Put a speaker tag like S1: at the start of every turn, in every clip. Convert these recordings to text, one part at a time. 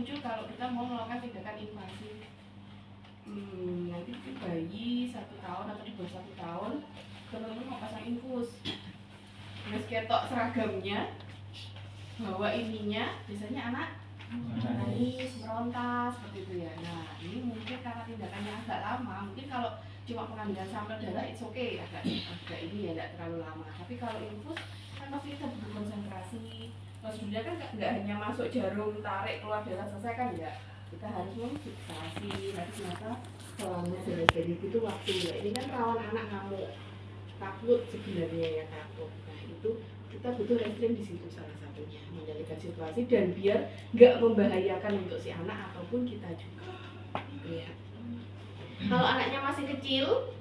S1: muncul kalau kita mau melakukan tindakan invasif. Nanti di bayi 1 tahun atau di bawah 1 tahun teman-teman mau pasang infus, terus ketok seragamnya, bawa ininya, biasanya anak nangis, meronta seperti itu ya. Nah ini mungkin karena tindakannya agak lama, mungkin kalau cuma pengambilan sampel darah it's okay, agak ini ya, tidak terlalu lama. Tapi kalau infus kan pasti kita butuh konsentrasi. Prosedurnya kan nggak hanya masuk jarum, tarik, keluar darah, selesai kan ya. Kita harus memfiksasi, nanti ternyata selama dari itu waktu ya. Ini kan rawan anak ngamuk, takut sebenarnya ya, takut. Nah itu kita butuh restrim di situ salah satunya, mengendalikan situasi dan biar nggak membahayakan untuk si anak ataupun kita juga. Ya. Kalau anaknya masih kecil,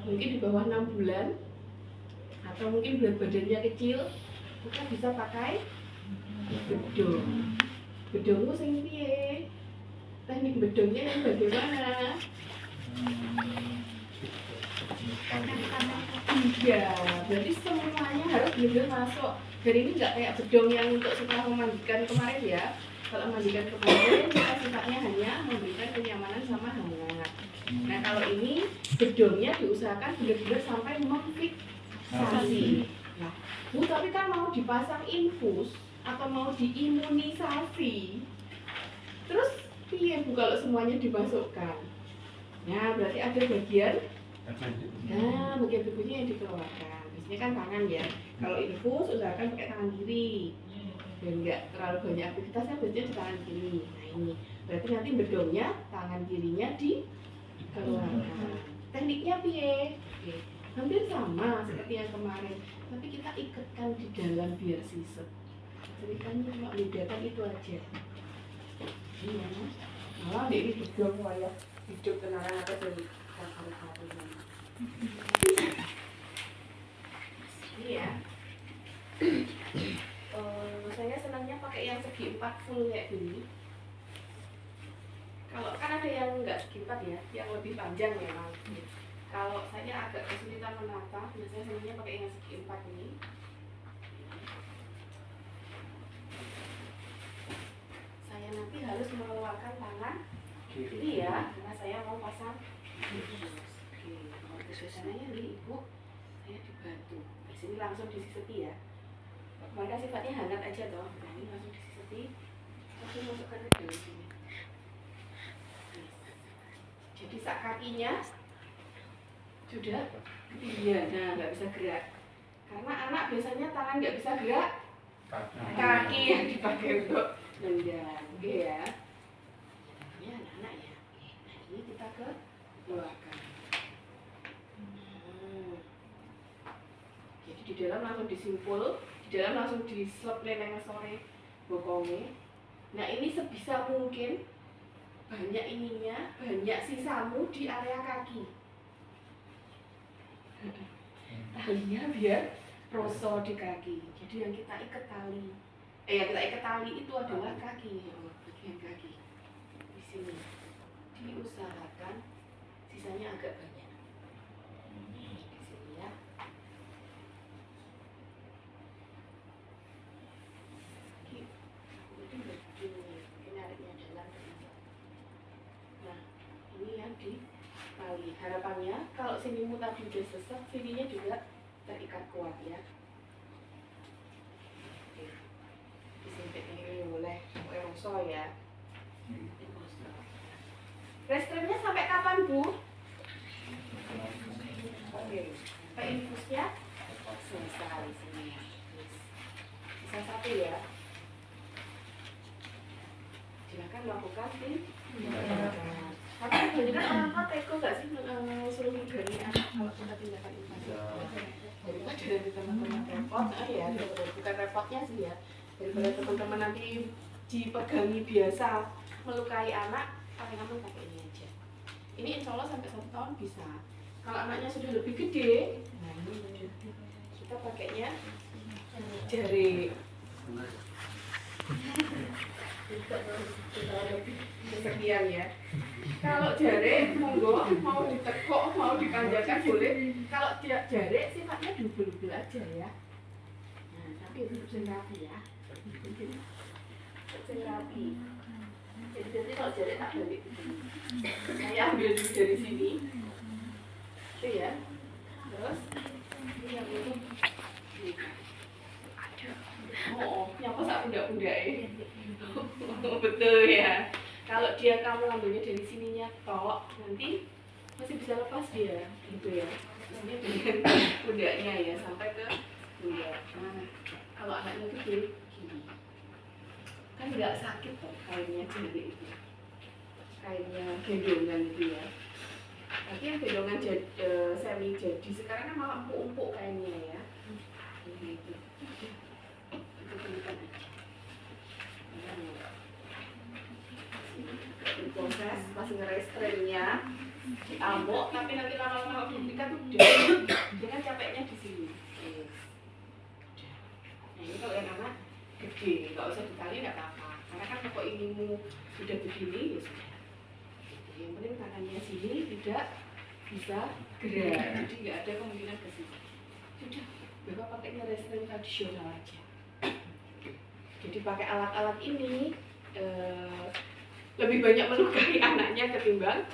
S1: mungkin di bawah 6 bulan atau mungkin berat badannya kecil, kita bisa pakai bedong. Bedongmu sing piye? Teknik bedongnya yang bagaimana? Iya, berarti semuanya harus benar masuk. Dan ini nggak kayak bedong yang untuk setelah memandikan kemarin ya. Kalau memandikan kemarin kita sifatnya hanya memberikan kenyamanan sama hangat. Nah kalau ini bedongnya diusahakan benar-benar sampai memfiksasi. Nah, Bu, tapi kan mau dipasang infus atau mau diimunisasi, terus piye Bu kalau semuanya dimasukkan? Nah berarti ada bagian, nah bagian tubuhnya yang dikeluarkan. Biasanya kan tangan ya. Kalau infus usahakan pakai tangan kiri dan nggak terlalu banyak aktivitasnya, biasanya di tangan kiri. Nah ini berarti nanti bedongnya tangan kirinya dikeluarkan. Tekniknya piye? Oke. Hampir sama seperti yang kemarin, tapi kita ikatkan di dalam biar sisep. Ceritanya cuma bedakan itu aja. Iya, malah ini bedong kayak hidup kenalan apa dari kakak-kakak ini ya. Saya senangnya pakai yang segi 4 full kayak gini. Kalau kan ada yang enggak segi 4 ya, yang lebih panjang memang. Kalau saya agak kesulitan menata, biasanya senangnya pakai yang segi 4 ini. Saya nanti harus mengeluarkan tangan kiri ya, karena saya mau pasang infus. Oke, kalau kesulitannya nih Ibu, saya dibantu. Di sini langsung disiseti ya. Maka sifatnya hangat aja toh. Nah ini langsung disiseti, langsung masukkan ke dalam sini. Jadi sak kakinya sudah, iya, nah nggak bisa gerak. Karena anak biasanya tangan nggak bisa gerak, kaki yang dipakai untuk nendang, oke ya. Ini anak-anak ya. Nah ini kita keluarkan. Jadi di dalam langsung disimpul, di dalam langsung diselep neneng sore bokongnya. Nah ini sebisa mungkin banyak ininya, banyak sisamu di area kaki. Talinya biar roso di kaki. Jadi yang kita ikat tali, yang kita ikat tali itu adalah kaki, bagian kaki. Di sini diusahakan sisanya agak banyak. Di sini ya. Nah ini yang di tali. Harapannya kalau sinimu tadi udah sesek, sininya juga terikat kuat ya. Oke. Disempit ini boleh roso ya. Restrimnya sampai kapan Bu? Oke. Sampai infusnya selesai sini. Bisa 1 ya. Silakan lakukan tindakan. Tapi kebanyakan orang tua teko nggak sih suruh menggani anak kalau kita tindakan invasif? Daripada dari teman-teman repot, ya bukan repotnya sih ya. Daripada teman-teman nanti dipegangi biasa melukai anak, paling aman pakai ini aja. Ini insya Allah sampai 1 tahun bisa. Kalau anaknya sudah lebih gede, nah ini kita pakainya jari. Sekian ya. Kalau jari monggo mau ditekuk, mau dipanjangkan boleh. Kalau tidak jari sifatnya double aja ya. Nah, tapi itu sing rapi ya. Sing rapi. Jadi kalau jari tak balik. Saya ambil dulu dari sini. Itu ya. Terus ini yang itu. Oh, nyapa sak pundak-pundake. Betul ya. Kalau kamu ambilnya dari sininya tok, nanti masih bisa lepas dia, gitu ya. Ini dengan pundaknya ya sampai ke pundak. Nah, kalau anaknya gede, gini. Kan nggak sakit toh kainnya jari itu. Kainnya gendongan itu ya. Tapi yang gendongan semi jadi sekarang kan malah empuk-empuk kainnya ya. Gitu. Proses masih ngerestrainnya diamuk, tapi nanti lama-lama diberikan tuh dia kan capeknya di sini. Nah ini kalau yang anak gede, nggak usah ditarik nggak apa-apa, karena kan kalau inimu sudah begini ya sudah. Yang penting tangannya sini tidak bisa gerak, jadi nggak ada kemungkinan ke sini. Sudah, Bapak pakai ngerestrain tradisional aja. Jadi pakai alat-alat ini lebih banyak melukai anaknya ketimbang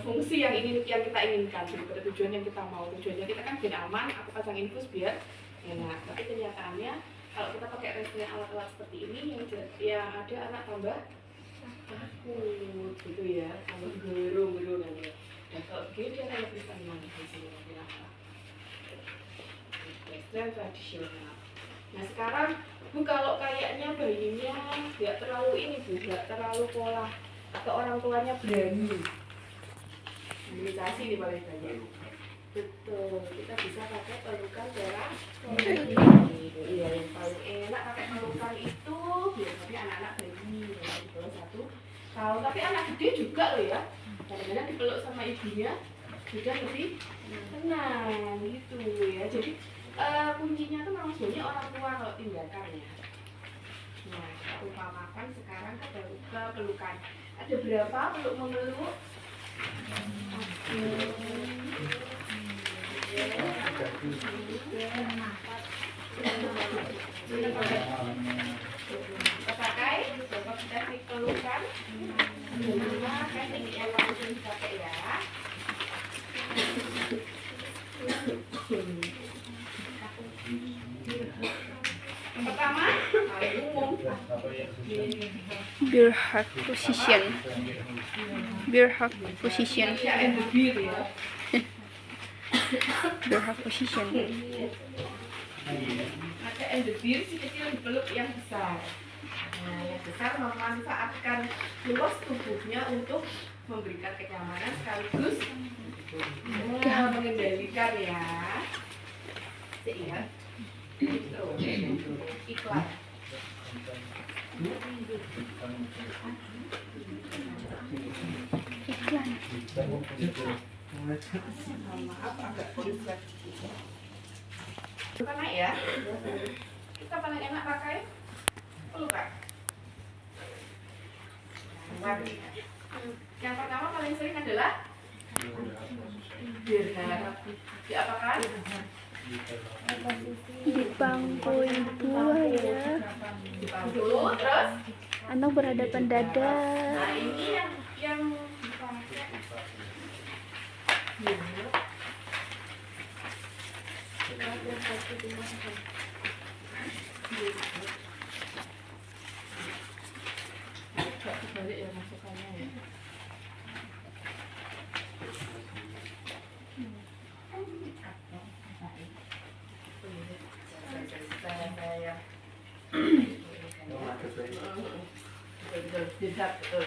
S1: fungsi yang kita inginkan, daripada tujuan yang kita mau. Tujuannya kita kan biar aman, aku pasang infus biar enak. Tapi kenyataannya kalau kita pakai restrain alat-alat seperti ini yang ada anak tambah takut gitu ya, tambah gerung-gerung nanti. Dan kalau begini dia akan lebih tenang di sini restrain tradisional. Nah sekarang Bu, kalau kayaknya bayinya nggak terlalu ini Bu, nggak terlalu pola atau orang tuanya berani imunisasi nih paling banyak. Betul, kita bisa pakai pelukan darah. Iya, yang paling enak pakai pelukan itu biasanya anak-anak bayi yang di bawah 1 tahun. Tapi anak gede juga loh ya. Kadang-kadang dipeluk sama ibunya sudah lebih tenang gitu ya. Jadi kuncinya tuh memang sebenarnya orang tua kalau tindakannya. Nah, umpamakan sekarang ke pelukan. Ada berapa peluk memeluk? Kita pakai, coba kita klik pelukan. Lima teknik yang langsung dipakai ya. Pertama, paling umum.
S2: Beer hug position. Beer hug position. Beer hug position.
S1: Ada endebir si kecil dipeluk yang besar. Nah, yang besar memanfaatkan luas tubuhnya untuk memberikan kenyamanan sekaligus mengendalikan ya. Iya. Iklan. Maaf agak konslet. Bukan ya. Kita paling enak pakai pelukan. Yang pertama paling sering adalah dirham. Diapakan?
S2: Di bangku ibu ya.
S1: Di bangku, terus
S2: Anak berhadapan dada.
S1: nah ini yang dipakai. Balik ya masukannya ya. Betul.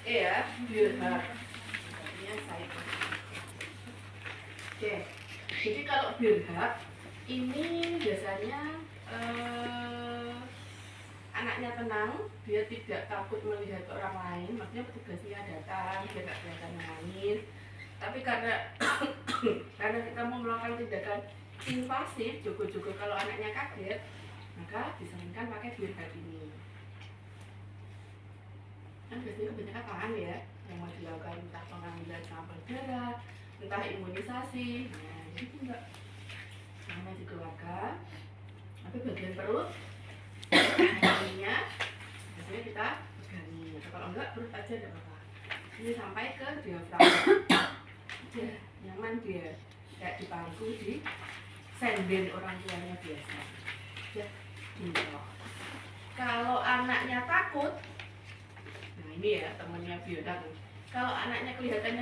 S1: Iya, dirham. Artinya saya. Oke. Jadi kalau dirham ini biasanya anaknya tenang, dia tidak takut melihat orang lain, maksudnya petugasnya datang, dia tidak kelihatan nangis. Tapi karena kita mau melakukan tindakan invasif, jogo-jogo kalau anaknya kaget, maka disarankan pakai dirham ini. Kan biasanya kebanyakan tangan ya, yang mau dilakukan entah pengambilan sampel darah, entah imunisasi. Nah, itu enggak sama dikeluarkan, tapi bagian perut ininya biasanya kita pegangi. kalau enggak perut aja enggak apa-apa. Ini sampai ke diafragma. Udah nyaman dia, kayak di bangku di senden orang tuanya biasa. Udah gendong. Kalau anaknya takut, nah ini ya temennya Fiona. Kalau anaknya kelihatannya